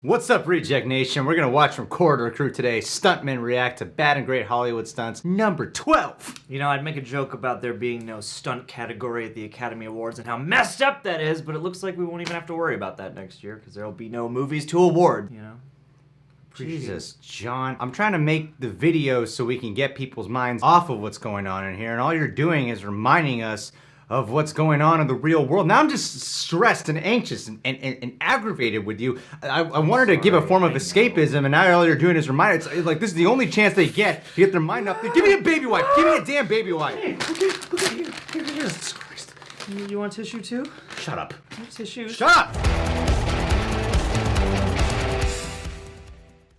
What's up, Reject Nation? We're gonna watch from Corridor Crew today. Stuntmen react to Bad and Great Hollywood Stunts number 12. You know, I'd make a joke about there being no stunt category at the Academy Awards and how messed up that is, but it looks like we won't even have to worry about that next year because there'll be no movies to award, you know? Jesus, John. I'm trying to make the video so we can get people's minds off of what's going on in here, and all you're doing is reminding us of what's going on in the real world. Now I'm just stressed and anxious and aggravated with you. I wanted to give a form of escapism, and now all you're doing is remind us, like, this is the only chance they get to get their mind up. Give me a baby wipe. Give me a damn baby wipe. Okay, here. Jesus Christ. You want tissue too? Shut up. Tissues. Shut up!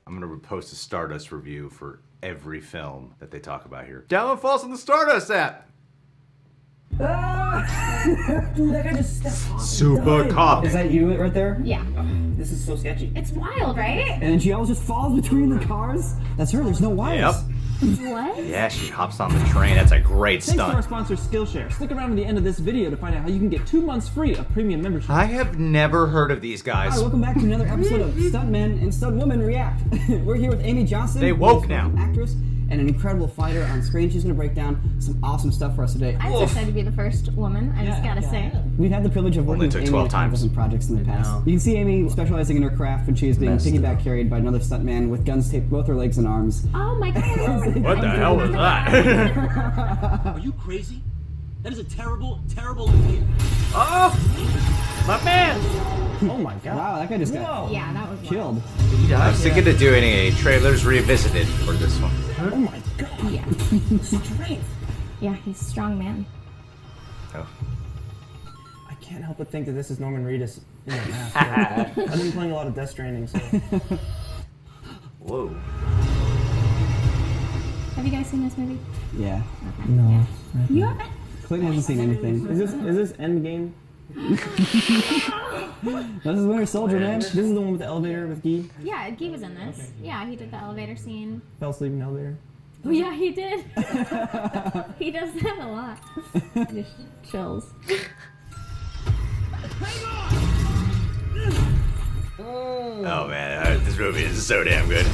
I'm gonna post a Stardust review for every film that they talk about here. Download Falls on the Stardust app. Dude, that guy just stepped off. Super cop. Is that you right there? Yeah. This is so sketchy. It's wild, right? And then she always just falls between the cars. That's her. There's no wires. Yep. What? Yeah, she hops on the train. That's a great Thanks to our stunt. sponsor Skillshare. Stick around to the end of this video to find out how you can get 2 months free of premium membership. I have never heard of these Hi, guys. welcome back to another episode of Stuntmen and Stuntwomen React. We're here with Amy Johnson. They woke who's now. an actress and an incredible fighter on screen. She's going to break down some awesome stuff for us today. I'm so excited to be the first woman, I just gotta say. We've had the privilege of working Only with took Amy 12 on a couple times. different projects in the past. know. You can see Amy specializing in her craft when she is being Messed piggyback up. carried by another stuntman with guns taped to both her legs and arms. Oh my god. What the hell was that? Are you crazy? That is a terrible, terrible idea. Oh! My man! Oh my god. Wow, that guy just got Yeah, that was wild. killed. I was thinking of doing a trailers revisited for this one. Oh my god. Yeah. Strength. Yeah, he's a strong man. Oh. I can't help but think that this is Norman Reedus in that mask. I've been playing a lot of Death Stranding, so. Whoa. Have you guys seen this movie? Yeah. No. You haven't? Clint hasn't seen anything. Is this Endgame? This is Winter Soldier, man. This is the one with the elevator with Guy? Yeah, Guy was in this. Yeah, he did the elevator scene. Fell asleep in the elevator? Oh yeah, he did. He does that a lot. Just chills. Oh man, this movie is so damn good.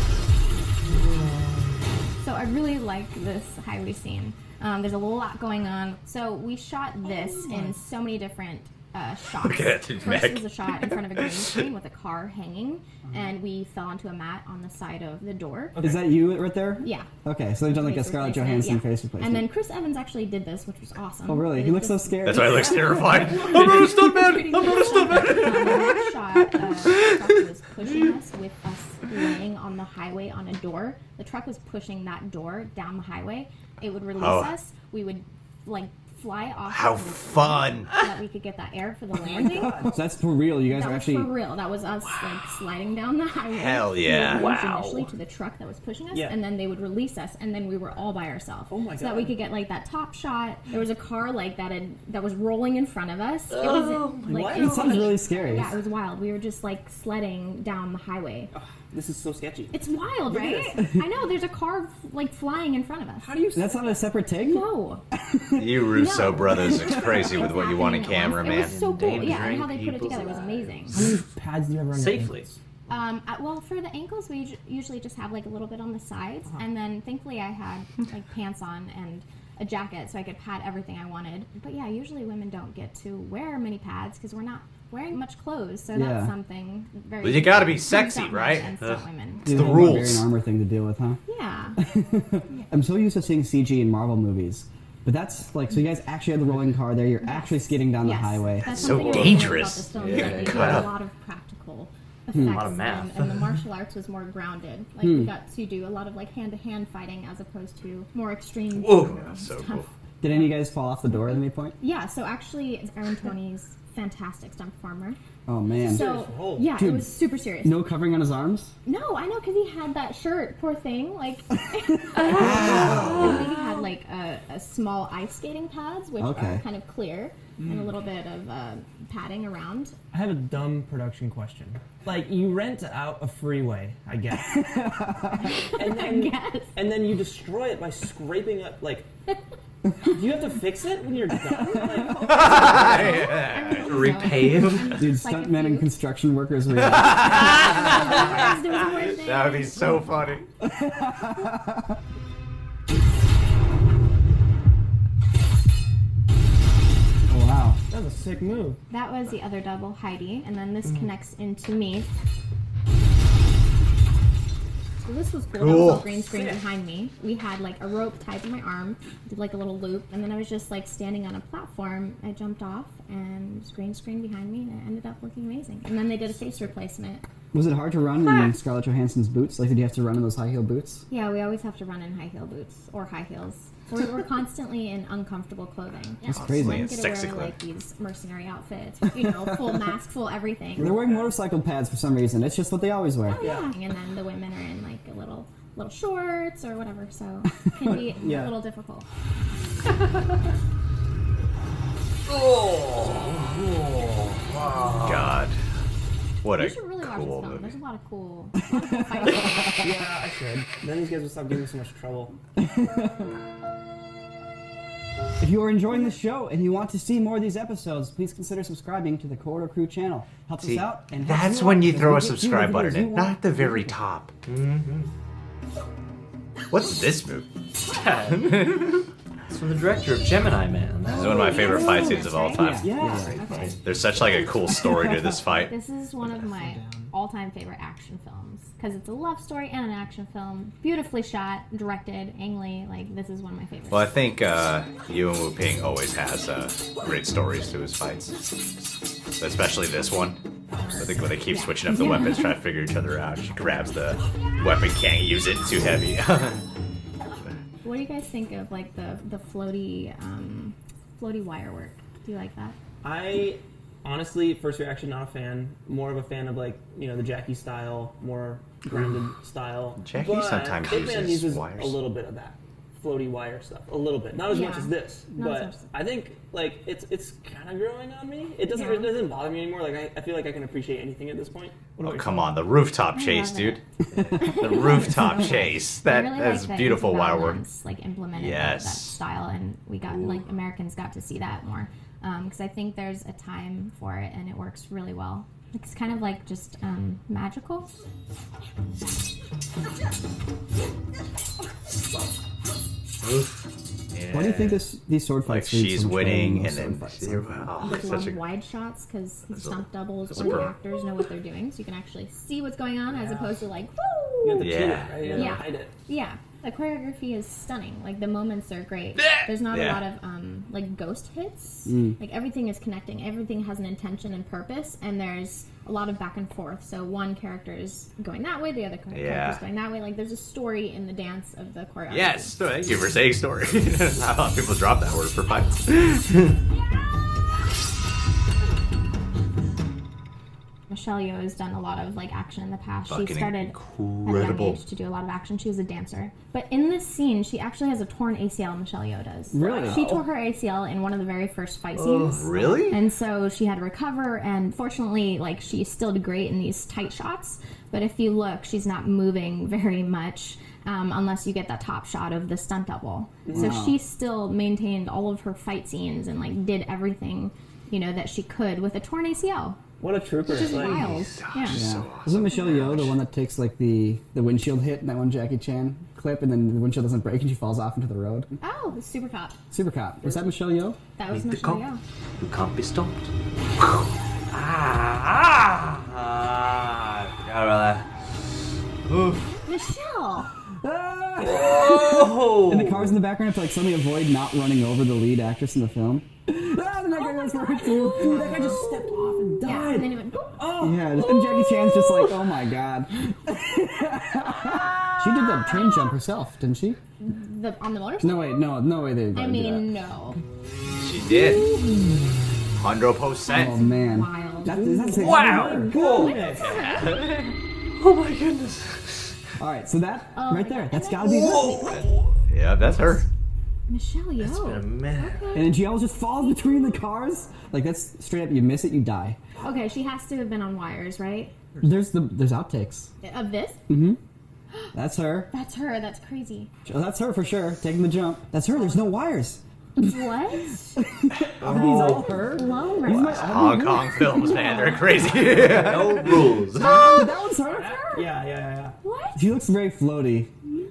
So I really like this highway scene. There's a lot going on. So we shot this in so many different shots. Look at that dude's First neck. was a shot in front of a green screen with a car hanging, and we fell onto a mat on the side of the door. Is that you right there? Yeah. Okay, so they've done like a Face Scarlett replacement, Johansson yeah. face replacement. And then Chris Evans actually did this, which was awesome. Oh really? He looks so scared. That's why he looks terrified. I'm not a stuntman! I'm not a stuntman! That shot, the truck was pushing us with us laying on the highway on a door. The truck was pushing that door down the highway. It would release us. We would like fly off. How of the fun! so that we could get that air for the landing. So that's for real. You guys That are was actually. for real. That was us like sliding down the highway. Hell yeah. We were hinged Wow. initially to the truck that was pushing us, Yeah. and then they would release us, and then we were all by ourselves. Oh my So that we God. could get like that top shot. There was a car like that was rolling in front of us. It was like It sounds really scary. yeah, it was wild. We were just like sledding down the highway. This is so sketchy. It's wild, right? I know. There's a car like flying in front of us. How do you That's not a separate take? No. You Russo No. brothers are crazy with what you want in It's happening camera, at once. It man. was so cool. Yeah, and Endangering how they put it people's together was amazing. How many pads do you have around your Safely. ankles? Well, for the ankles, we usually just have like a little bit on the sides, and then thankfully I had like pants on and a jacket, so I could pad everything I wanted. But yeah, usually women don't get to wear many pads because we're not wearing much clothes, so Yeah. that's something very. Well, you gotta be for sexy, stunt right? men and stunt women. It's the rules. Barbarian armor thing to deal with, huh? Yeah. I'm so used to seeing CG in Marvel movies, but that's like so. You guys actually have the rolling car there. You're actually skating down the Yes. highway. That's so something I really dangerous. like about the Yeah, films, that they cut do a up. lot of practical A effects, lot of math. and the martial arts was more grounded. Like we got to do a lot of like hand-to-hand fighting as opposed to more extreme. Whoa, that's so stuff. cool. Did any of you guys fall off the door at any point? Yeah, so actually, it's Aaron Tony's fantastic stunt performer. Oh man. So yeah, Dude. it was super serious. No covering on his arms? No, I know because he had that shirt. Poor thing. Like, I think he had like a small ice skating pads, which Okay. are kind of clear, and a little bit of padding around. I have a dumb production question. Like, you rent out a freeway, I guess. and then, guess. And then you destroy it by scraping up, like... Do you have to fix it when you're done? Like, Repave. Dude, Like stuntmen if and you- construction workers. Were Like That would be so funny. Oh, wow. That was a sick move. That was the other double, Heidi, and then this connects into me. So this was cool. That was all green screen behind me. We had like a rope tied to my arm, did like a little loop, and then I was just like standing on a platform. I jumped off, and green screen behind me, and it ended up looking amazing. And then they did a face replacement. Was it hard to run in Scarlett Johansson's boots? Like, did you have to run in those high heel boots? Yeah, we always have to run in high heel boots or high heels. We're constantly in uncomfortable clothing. That's crazy. One It's get to sexy wear clothing. like these mercenary outfits, you know, full mask, full everything. They're wearing motorcycle pads for some reason. It's just what they always wear. Yeah. And then the women are in like a little shorts or whatever, so it can be a little difficult. God. What You a should really watch cool this film. movie. There's a lot of cool fights. Yeah, I should. Then these guys will stop giving me so much trouble. If you are enjoying this show and you want to see more of these episodes, please consider subscribing to the Corridor Crew channel. Helps See, us out. And helps that's you when out you because throw we a get you the subscribe videos button you in, want. not at the very top. What's this movie? It's from the director of Gemini Man. This is one of my favorite fight scenes of all time. Yeah. Okay. There's such like a cool story to this fight. This is one of my all-time favorite action films because it's a love story and an action film, beautifully shot, directed, Ang Lee. Like this is one of my favorites. Well, I think Yeoh Wu Ping always has great stories to his fights, especially this one. I think when they keep switching up the weapons, trying to figure each other out. She grabs the weapon, can't use it, too heavy. What do you guys think of like the floaty wire work? Do you like that? I honestly, first reaction, not a fan. More of a fan of like, you know, the Jackie style, more grounded style. Jackie But sometimes Hitman uses a wires. little bit of that floaty wire stuff, a little bit, not as much Yeah. as this, Not as but much as- I think like it's kind of growing on me. It doesn't Yeah. it doesn't bother me anymore. Like I feel like I can appreciate anything at this point. What Oh, about come yourself? on, the rooftop chase, love dude. it. The rooftop chase. I That really is like that beautiful into wire work. violence, like implemented Yes. that style, and we got like Americans got to see that more because I think there's a time for it and it works really well. It's kind of like just magical. Why do you think these sword Like fights lead she's so much better than winning, most and sword then fights? oh, Like a such lot a of wide shots because the stunt doubles that's or a the pro. actors know what they're doing, so you can actually see what's going on as opposed to like, You have woo! to Yeah. cheat it, right? You have to Yeah. hide it. Yeah, the choreography is stunning. Like the moments are great. There's not a Yeah. lot of like ghost hits. Mm. Like everything is connecting. Everything has an intention and purpose, and there's a lot of back and forth. So one character is going that way, the other character Yeah. is going that way. Like there's a story in the dance of the choreography. Yes, thank you for saying story. Not a lot of people drop that word for fights. Michelle Yeoh has done a lot of like action in the past. Fucking She started at a incredible. young age to do a lot of action. She was a dancer. But in this scene, she actually has a torn ACL, Michelle Yeoh does. Really? She tore her ACL in one of the very first fight scenes. Really? And so she had to recover, and fortunately, like, she still did great in these tight shots. But if you look, she's not moving very much unless you get that top shot of the stunt double. So she still maintained all of her fight scenes and, like, did everything, you know, that she could with a torn ACL. What a trooper! Which is Like, wild. Yeah. Yeah. Isn't Michelle Yeoh the one that takes like the windshield hit in that one Jackie Chan clip, and then the windshield doesn't break and she falls off into the road? Oh, the Super Cop. Super Cop. Was that Michelle Yeoh? That was Meet the Michelle cop. Yeoh. You can't be stopped. I forgot about that. Michelle! Oh! And the cars in the background have to like suddenly avoid not running over the lead actress in the film. And that guy goes for her too. That guy just stepped off and Yeah, died. and then he went, boop. Yeah, and Jackie Chan's just like, oh my god. She did the train jump herself, didn't she? On the motorcycle? No way, no way they didn't I do mean, that. no. She did. Oh 100%. man. Wild. That's Wow! Whoa. Oh my goodness. Alright, so that Oh right my there, God. that's And gotta then- be her. Yeah, that's her. Michelle Yeoh. It's been a minute. And then Gielle just falls between the cars. Like that's straight up, you miss it, you die. Okay, she has to have been on wires, right? There's outtakes. Of this? That's her. That's her. That's crazy. Oh, that's her for sure. Taking the jump. That's her. There's no wires. What? Are these all her? Low Hong Kong films, man, they're crazy. No rules. That one's her. Yeah. What? She looks very floaty.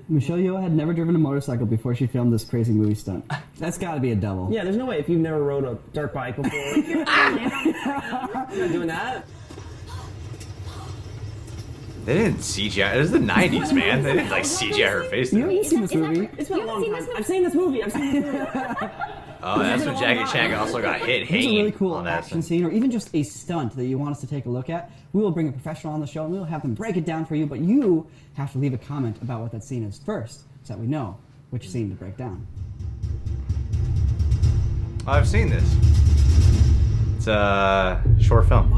Michelle Yeoh had never driven a motorcycle before she filmed this crazy movie stunt. That's got to be a double. Yeah, there's no way if you've never rode a dirt bike before. You're not doing that. They didn't CGI. It was the 90s, man. They didn't like CGI her face. You haven't seen this movie? It's been a long time. I've seen this movie. Oh, that's when Jackie Chan also got hit Here's hanging a really cool on that. action scene, or even just a stunt that you want us to take a look at. We will bring a professional on the show, and we'll have them break it down for you, but you have to leave a comment about what that scene is first, so that we know which scene to break down. Oh, I've seen this. It's a short film.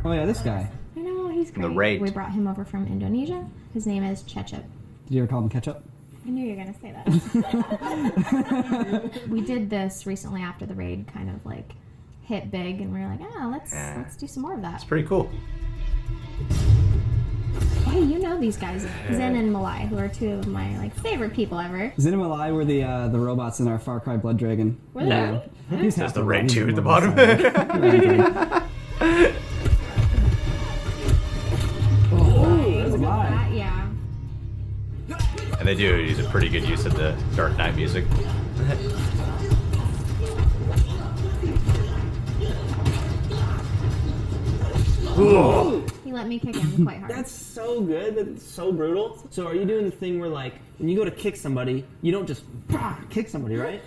Oh yeah, this guy. I know, he's great. The Raid. We brought him over from Indonesia. His name is Cecep. Did you ever call him Ketchup? I knew you were going to say that. We did this recently after the Raid kind of like hit big, and we were like, let's do some more of that. It's pretty cool. Hey, you know these guys, Zen and Malai, who are two of my like favorite people ever. Zin and Malai were the robots in our Far Cry Blood Dragon. Were they? He's There's half the robot, red he's two at the more bottom. of a That, yeah. And they do use a pretty good use of the Dark Knight music. He let me kick him quite hard. That's so good. That's so brutal. So are you doing the thing where like when you go to kick somebody, you don't just kick somebody, right?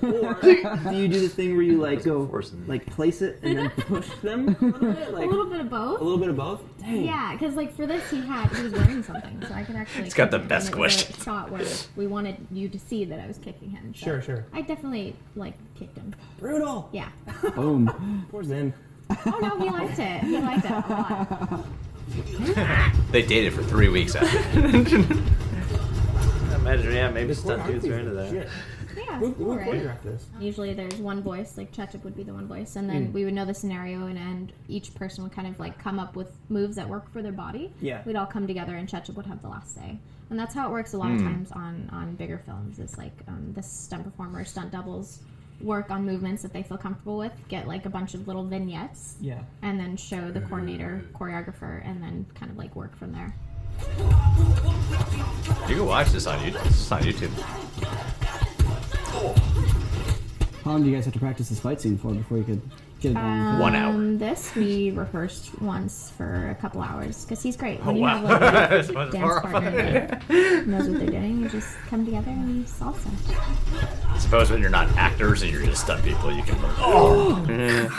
Or do you do the thing where you like go like place it and then push them a little bit? Like, a little bit of both. A little bit of both? Dang. Yeah, because like for this he was wearing something, so I could actually. It's got the kick him, best and it was a questions. shot where we wanted you to see that I was kicking him. So Sure. I definitely like kicked him. Brutal. Yeah. Boom. Poor Zen. Oh no, he liked it. He liked it a lot. They dated for 3 weeks after. Imagine, maybe stunt dudes are into that. Shit. Yeah, Who it's cool, right? choreographed this? Usually there's one voice, like Cecep would be the one voice, and then we would know the scenario, and each person would kind of like come up with moves that work for their body. Yeah. We'd all come together, and Cecep would have the last say. And that's how it works a lot of times on bigger films. It's like the stunt performers, stunt doubles work on movements that they feel comfortable with, get like a bunch of little vignettes, Yeah. and then show the coordinator, choreographer, and then kind of like work from there. You can watch this on YouTube. It's on YouTube. How long do you guys have to practice this fight scene for before you could get it done? 1 hour. This we rehearsed once for a couple hours because he's great. When Oh, you wow. have like a So much dance more partner that knows what they're doing, you just come together and you salsa. I suppose when you're not actors and you're just stunt people, you can learn.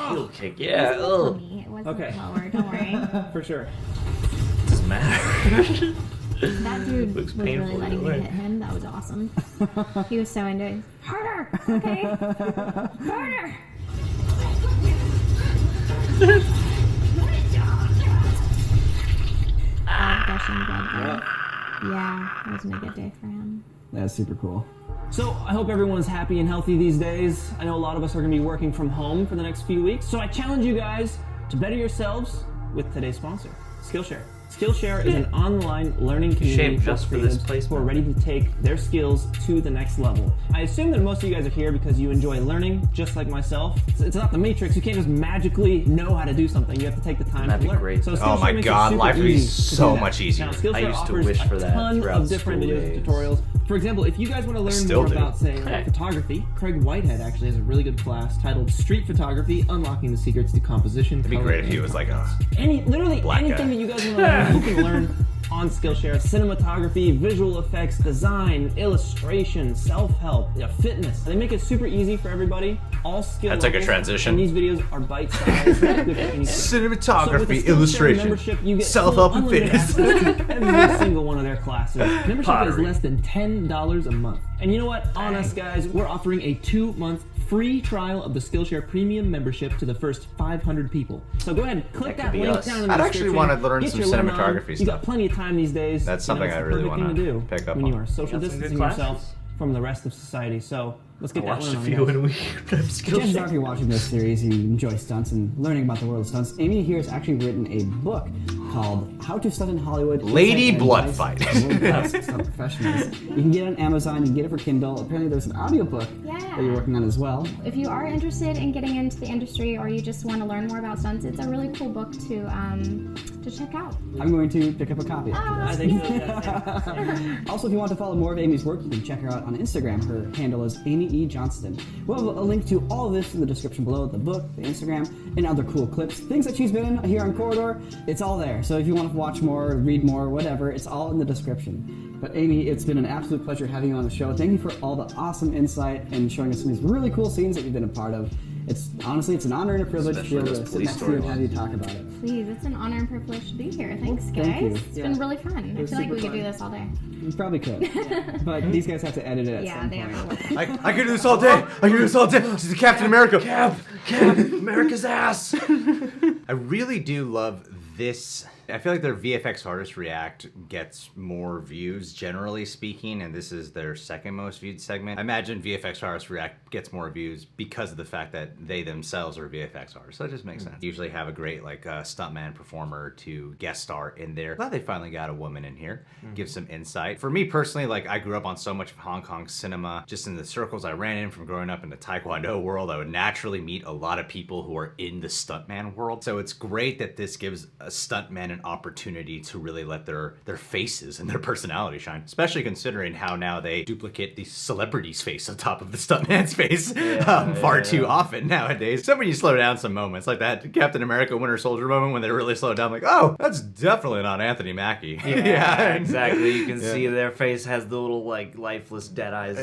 Heel kick, It yeah. wasn't for Ugh. me. It wasn't Okay. lower. Don't worry. For sure. Doesn't matter. That dude Looks was really painful letting me either way. hit him. That was awesome. He was so into it. Harder. Okay. Harder. Gushing blood there. Yeah, it wasn't a good day for him. That's super cool. So I hope everyone's happy and healthy these days. I know a lot of us are going to be working from home for the next few weeks. So I challenge you guys to better yourselves with today's sponsor, Skillshare. Skillshare is an online learning community Shame just for this creatives placement. who are ready to take their skills to the next level. I assume that most of you guys are here because you enjoy learning, just like myself. It's not the Matrix. You can't just magically know how to do something. You have to take the time That'd to be learn. great. So Oh Skillshare my makes it God, super life would be easy to so do that. much easier. Now, Skillshare I used to offers wish for a that ton throughout of different school videos and days. tutorials. For example, if you guys want to learn Still more do. about, say, like, photography, Craig Whitehead actually has a really good class titled Street Photography: Unlocking the Secrets to Composition. It'd be great if he was like a Literally black anything guy. that you guys want to learn, you can learn on Skillshare. Cinematography, visual effects, design, illustration, self-help, fitness. They make it super easy for everybody. All skill That's like a levels, transition. And these videos are bite-sized. Good for any skill. cinematography, So with the Skillshare illustration, membership, you get self-help, full and unlimited fitness. access to every single one of their classes. Membership is Pottery. less than $10 a month. And you know what? On us, guys, we're offering a 2-month free trial of the Skillshare Premium membership to the first 500 people. So go ahead and click That that could be link us. down in the I'd actually description. wanna learn Get some your learn on. cinematography You stuff. got plenty of time these days. That's You know, something it's I the really perfect wanna thing to do pick up when on. you are social Got some good distancing classes. yourself from the rest of society. So let's get that Watched learn a on, few guys. in a week. Chances are, if Skillshare. you're watching this series, you enjoy stunts and learning about the world of stunts. Amy here has actually written a book called How to Stunt in Hollywood. Lady Inside Blood Advice Fight. from World-Class Stunt Professionals. You can get it on Amazon, you can get it for Kindle. Apparently there's an audiobook that you're working on as well. If you are interested in getting into the industry or you just want to learn more about stunts, it's a really cool book to check out. I'm going to pick up a copy after I this. think so. Yeah. Also, if you want to follow more of Amy's work, you can check her out on Instagram. Her handle is Amy E. Johnston. We'll have a link to all of this in the description below, the book, the Instagram, and other cool clips. Things that she's been in here on Corridor, it's all there. So if you want to watch more, read more, whatever, it's all in the description. But Amy, it's been an absolute pleasure having you on the show. Thank you for all the awesome insight and showing us some of these really cool scenes that you've been a part of. It's honestly, it's an honor and a privilege to be able to sit next to you and have you talk about it. Please, it's an honor and privilege to be here. Thanks, guys. Thank you. It's been really fun. I was feel like super we could fun. do this all day. You probably could. But these guys have to edit it at Yeah, some they point. have to. I could do this all day. I could do this all day. This is Captain America. Cap, America's ass. I really do love this. I feel like their VFX Artist React gets more views, generally speaking, and this is their second most viewed segment. I imagine VFX Artist React gets more views because of the fact that they themselves are VFX artists. So that just makes sense. Usually have a great stuntman performer to guest star in there. Glad they finally got a woman in here. Give some insight. For me personally, I grew up on so much of Hong Kong cinema. Just in the circles I ran in from growing up in the Taekwondo world, I would naturally meet a lot of people who are in the stuntman world. So it's great that this gives a stuntman an opportunity to really let their faces and their personality shine, especially considering how now they duplicate the celebrity's face on top of the stuntman's face far too often nowadays. So when you slow down some moments, like that Captain America Winter Soldier moment when they really slow down, like, oh, that's definitely not Anthony Mackie. Yeah, exactly. You can see their face has the little lifeless dead eyes,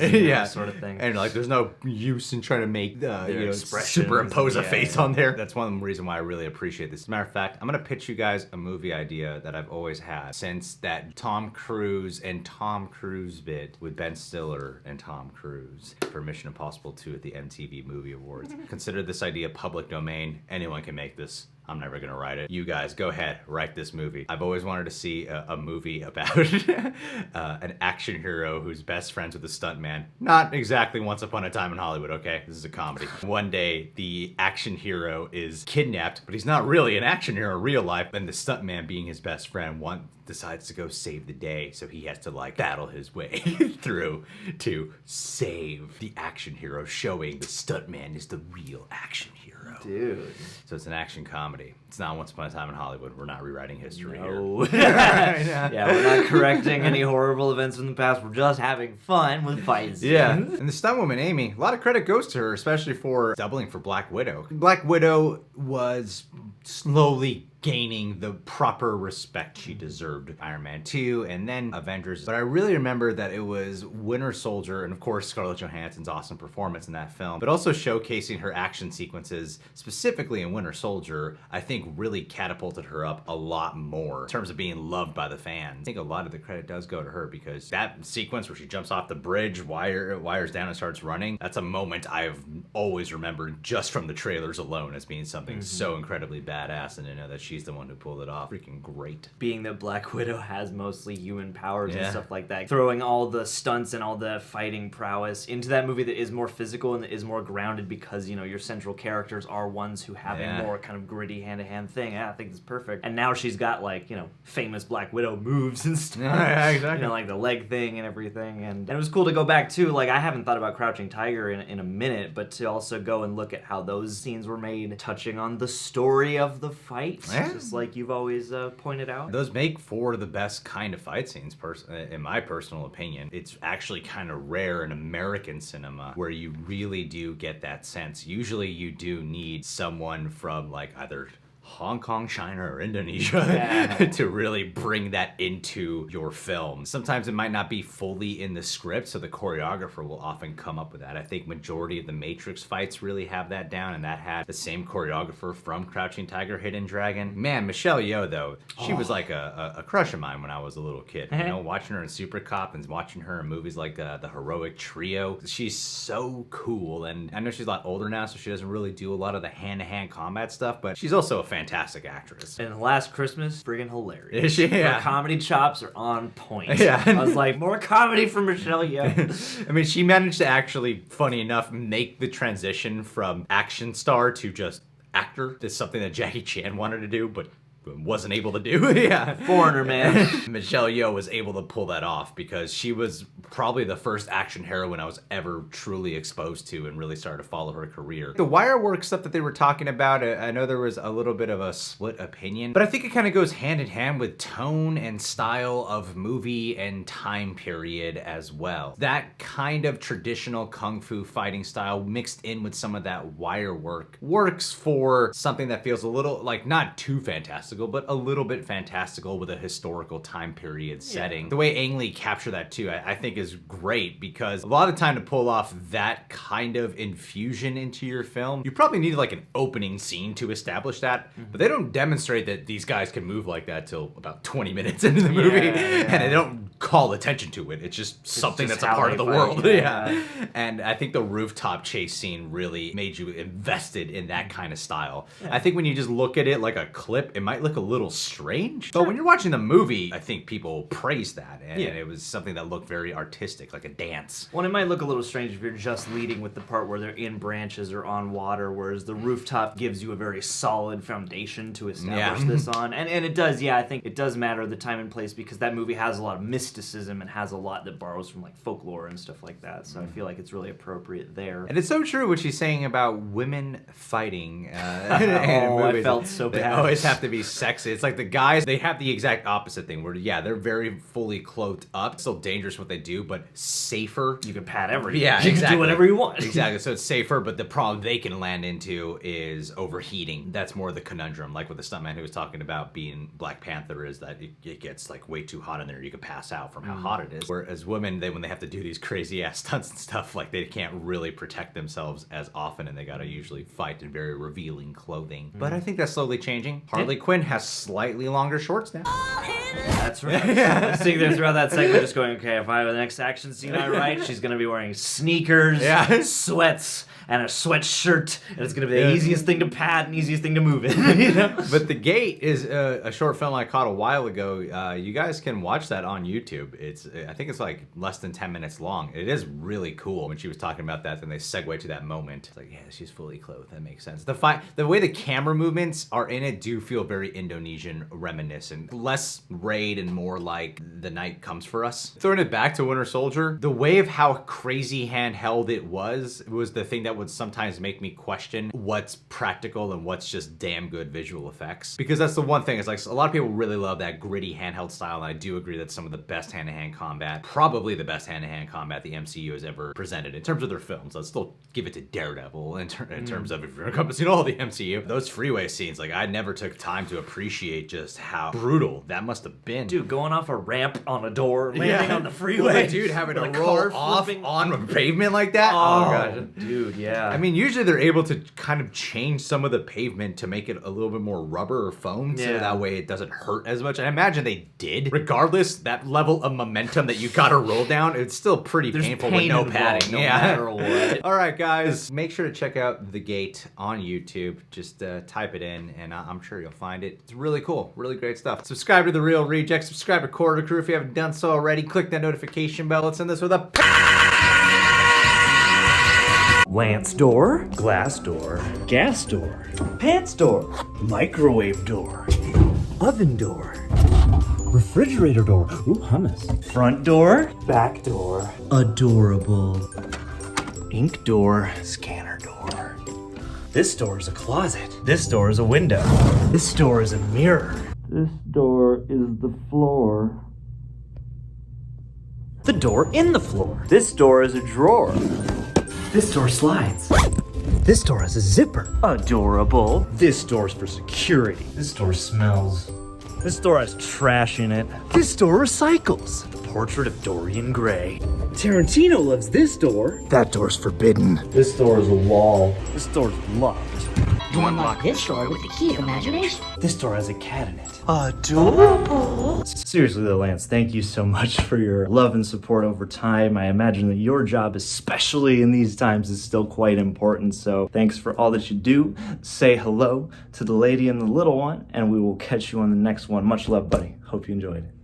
sort of thing. And there's no use in trying to make expressions, superimpose a yeah. face on there. That's one reason why I really appreciate this. As a matter of fact, I'm gonna pitch you guys a movie idea that I've always had since that Tom Cruise and Tom Cruise bit with Ben Stiller and Tom Cruise for Mission Impossible 2 at the MTV Movie Awards. Consider this idea public domain. Anyone can make this. I'm never gonna write it. You guys, go ahead, write this movie. I've always wanted to see a movie about an action hero who's best friends with a stuntman. Not exactly Once Upon a Time in Hollywood, okay? This is a comedy. One day, the action hero is kidnapped, but he's not really an action hero in real life, and the stuntman, being his best friend, decides to go save the day, so he has to battle his way through to save the action hero, showing the stuntman is the real action hero. Dude. So it's an action comedy. It's not Once Upon a Time in Hollywood. We're not rewriting history No. here. Yeah, we're not correcting any horrible events from the past. We're just having fun with fights. Yeah. And the stunt woman, Amy, a lot of credit goes to her, especially for doubling for Black Widow. Black Widow was slowly gaining the proper respect she deserved with Iron Man 2 and then Avengers. But I really remember that it was Winter Soldier and of course Scarlett Johansson's awesome performance in that film, but also showcasing her action sequences, specifically in Winter Soldier, I think really catapulted her up a lot more in terms of being loved by the fans. I think a lot of the credit does go to her because that sequence where she jumps off the bridge, wires down and starts running, that's a moment I've always remembered just from the trailers alone as being something so incredibly badass, and to know that she's the one who pulled it off. Freaking great. Being that Black Widow has mostly human powers and Yeah. stuff like that, throwing all the stunts and all the fighting prowess into that movie that is more physical and that is more grounded because, your central characters are ones who have a more kind of gritty hand-to-hand thing. Yeah, I think it's perfect. And now she's got, famous Black Widow moves and stuff. Yeah, exactly. Like the leg thing and everything. And it was cool to go back, too. I haven't thought about Crouching Tiger in a minute, but to also go and look at how those scenes were made, touching on the story of the fight, just like you've always pointed out. Those make for the best kind of fight scenes, in my personal opinion. It's actually kind of rare in American cinema where you really do get that sense. Usually you do need someone from either Hong Kong, China, or Indonesia to really bring that into your film. Sometimes it might not be fully in the script, so the choreographer will often come up with that. I think majority of the Matrix fights really have that down, and that had the same choreographer from Crouching Tiger, Hidden Dragon. Man, Michelle Yeoh, though, she was like a crush of mine when I was a little kid. Watching her in Super Cop and watching her in movies like The Heroic Trio. She's so cool, and I know she's a lot older now, so she doesn't really do a lot of the hand-to-hand combat stuff, but she's also a fantastic actress. And Last Christmas, friggin' hilarious. Is she? Yeah. Her comedy chops are on point. Yeah. I was like, more comedy from Michelle Yeoh. I mean, she managed to actually, funny enough, make the transition from action star to just actor. That's something that Jackie Chan wanted to do, but wasn't able to do. Yeah. Foreigner, man. Michelle Yeoh was able to pull that off because she was probably the first action heroine I was ever truly exposed to and really started to follow her career. The wire work stuff that they were talking about, I know there was a little bit of a split opinion, but I think it kind of goes hand in hand with tone and style of movie and time period as well. That kind of traditional kung fu fighting style mixed in with some of that wire work works for something that feels a little like not too fantastical, but a little bit fantastical with a historical time period setting. The way Ang Lee captured that too, I think is great because a lot of time to pull off that kind of infusion into your film, you probably need like an opening scene to establish that, but they don't demonstrate that these guys can move like that till about 20 minutes into the movie, and they don't call attention to it. It's just something just that's a part of the fight, world. yeah. And I think the rooftop chase scene really made you invested in that kind of style. I think when you just look at it like a clip, it might look a little strange, but when you're watching the movie, I think people praise that, and it was something that looked very artistic, like a dance. Well, it might look a little strange if you're just leading with the part where they're in branches or on water, whereas the rooftop gives you a very solid foundation to establish this on. And it does, I think it does matter the time and place because that movie has a lot of mysticism and has a lot that borrows from like folklore and stuff like that. So I feel like it's really appropriate there. And it's so true what she's saying about women fighting. I felt so bad. They always have to be sexy. It's like the guys, they have the exact opposite thing where, they're very fully clothed up. It's still dangerous what they do, but safer. You can pat everything. Yeah, you exactly. can do whatever you want. Exactly. So it's safer, but the problem they can land into is overheating. That's more the conundrum. Like with the stuntman who was talking about being Black Panther is that it gets like way too hot in there. You can pass out from how hot it is. Whereas women, when they have to do these crazy ass stunts and stuff, like they can't really protect themselves as often, and they gotta usually fight in very revealing clothing. But I think that's slowly changing. Harley Quinn has slightly longer shorts now. That's right. I'm sitting there throughout that segment just going, okay, if I have the next action scene I write, she's going to be wearing sneakers, sweats, and a sweatshirt, and it's going to be the easiest thing to pat and easiest thing to move in. You know? But The Gate is a short film I caught a while ago. You guys can watch that on YouTube. I think it's like less than 10 minutes long. It is really cool. When she was talking about that, then they segue to that moment. It's like, yeah, she's fully clothed. That makes sense. The way the camera movements are in it do feel very Indonesian reminiscent. Less raid and more like The Night Comes for Us. Throwing it back to Winter Soldier, the way of how crazy handheld it was the thing that would sometimes make me question what's practical and what's just damn good visual effects. Because that's the one thing, it's like a lot of people really love that gritty handheld style, and I do agree that's some of the best hand-to-hand combat, probably the best hand-to-hand combat the MCU has ever presented in terms of their films. I'd still give it to Daredevil in terms of if you're encompassing all the MCU. Those freeway scenes, like I never took time to appreciate just how brutal that must have been. Dude, going off a ramp on a door, landing on the freeway. Like, dude, having to with a roll car off flipping. on a pavement like that? Oh gosh. Dude, yeah. I mean, usually they're able to kind of change some of the pavement to make it a little bit more rubber or foam, so that way it doesn't hurt as much. I imagine they did. Regardless, that level of momentum that you gotta roll down, it's still pretty painful with no padding. No matter what. All right, guys, make sure to check out The Gate on YouTube. Just type it in, and I'm sure you'll find it. It's really cool, really great stuff. Subscribe to The Real Reject. Subscribe to Corridor Crew if you haven't done so already. Click that notification bell. Let's end this with a Lance door, glass door, gas door, pants door, microwave door, oven door, refrigerator door, ooh, hummus, front door, back door, adorable, ink door, scanner door. This door is a closet. This door is a window. This door is a mirror. This door is the floor. The door in the floor. This door is a drawer. This door slides. This door has a zipper. Adorable. This door's for security. This door smells. This door has trash in it. This door recycles. The portrait of Dorian Gray. Tarantino loves this door. That door's forbidden. This door is a wall. This door's locked. You unlock this door with the key of imagination. This door has a cat in it. Adorable. Seriously though, Lance, thank you so much for your love and support over time. I imagine that your job, especially in these times, is still quite important. So thanks for all that you do. Say hello to the lady and the little one, and we will catch you on the next one. Much love, buddy. Hope you enjoyed it.